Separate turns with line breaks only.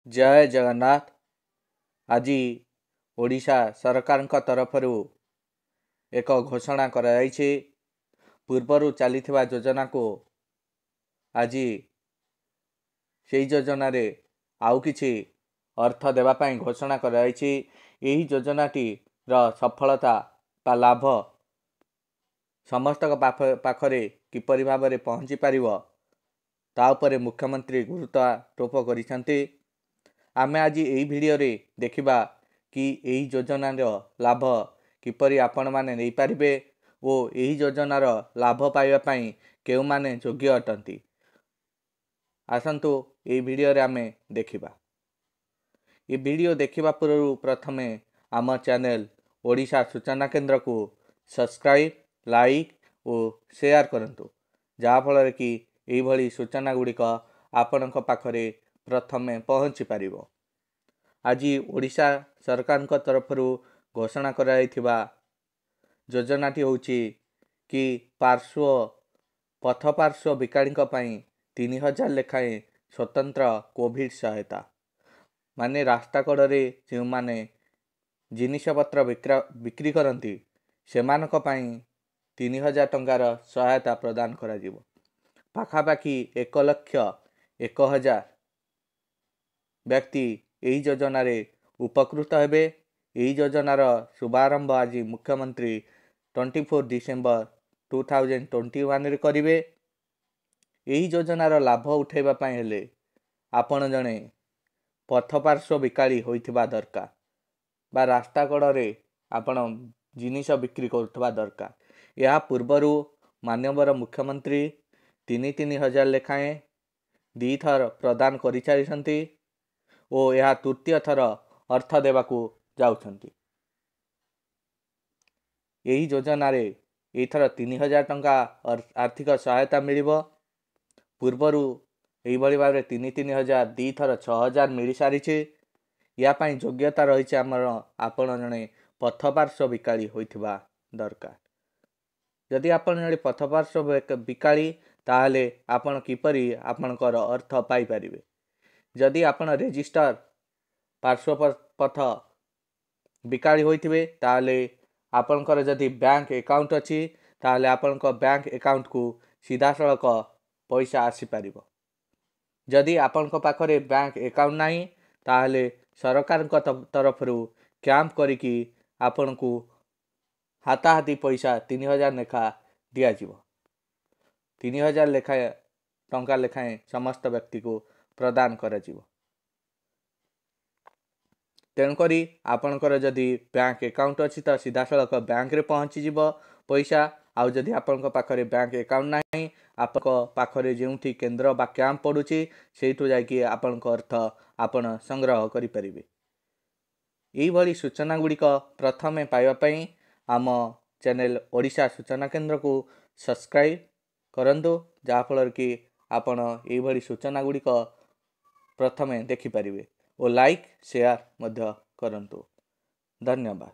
जय जगन्नाथ। आज ओडिशा सरकार तरफ एक घोषणा कराଯାଇଛି। पूर्वर चली योजना को आज से योजना रे आउ किछि अर्थ देवाई घोषणा कराଯାଇଛି। यही योजनाटी सफलता बा लाभ समस्त पाखरे किपरि भाव में पहुँची पारिबो ता उपरे मुख्यमंत्री गुरुत्वारोप करिसेंती। आमे आज यही वीडियो रे देखिबा कि यही योजनार लाभ किपरि आपण माने नै पारिबे ओ यही योजनार लाभ पाइबा पई केउ माने योग्य अटंती। आसंतु यही वीडियो रे आमे देखिबा। ये वीडियो देखिबा पूर्व प्रथमे आम चैनल ओडिशा सूचना केंद्र को सब्सक्राइब, लाइक और शेयर करंतु, जहा फल कि यही भली सूचना गुड़िक आपणक पाखरे प्रथमे पहुँची पारिबो। आज ओडिशा सरकार तरफ घोषणा कराइथिबा योजनाटी होउची कि पथ पार्श्व विकाड़ीक पई 3000 लेखाएं स्वतंत्र कोविड सहायता। माने रास्ता कड़े जो माने जिनिसपत्र बिक्री करती सेमानक पई 3000 टंकार सहायता प्रदान करा जिवो। पाखापाखि 1,01,000 व्यक्ति यही योजना रे उपकृत हेबे। यही योजनार शुभारंभ आज मुख्यमंत्री 24 डिसेम्बर 2021 रे करिवे। यही योजनार लाभ उठाइबा पई हेले आपण जणे पथपार्श्व विकाली होइथिबा दरकार बा रास्ता कड़े आपण जिनिस बिक्री करुवा दरकार। यह पूर्वरु माननीय मुख्यमंत्री 3,000 लेखाएं 2 थर प्रदान करि सारिसंती ओ यह तृतीय थर अर्थ देवाकू जाउछंती। यही योजना रे एथर 3,000 टंका आर्थिक सहायता मिलिबो। पूर्वरु एही भली भाबरे 3,000 2 थर 6,000 मिली सारिछे। या पई योग्यता रहिছে हमर आपण जणे पथपार्श्व विकाली होइथिबा दरकार। यदि आपण जणे पथपार्श्व विकाली ताहले आपण किपरि आपणकर अर्थ पाई परिबे। जदि आपण रेजिस्टर पार्श्व पथ विकाली होइथिबे ताहले आपणकर जदि बैंक अकाउंट अछि ताहले आपणक बैंक अकाउंट को सीधा सड़क पैसा आसी पारिबो। जदि आपणक पाखरे बैंक अकाउंट नाही ताहले सरकार तरफ कैंप करिकी आपण को हाथाहाथी पैसा 3,000 लेखा दिया जिवो। 3,000 लेखाएं टंका लेखाएं समस्त व्यक्ति को प्रदान करा जिवो। तेणुकरी आपणकर जदि बैंक अकाउंट अच्छी तो सीधा सड़क बैंक रे पहुँची जिवो पैसा। आउ जदि आपणक पाखरे बैंक अकाउंट नाही आपक पाखरे जेउठी केंद्र बा कैंप पड़ुची सेठु जाकी आपणक अर्थ आपण संग्रह करि परिबे। एही भली सूचना गुड़िक प्रथमे पाइबा पई आम चैनल ओडिशा सूचना केंद्र को सब्सक्राइब करंतु, जहा फल कि आपण एही भली सूचना गुड़िक प्रथमे देखि परिबे ओ लाइक शेयर मध्य करंतु। धन्यवाद।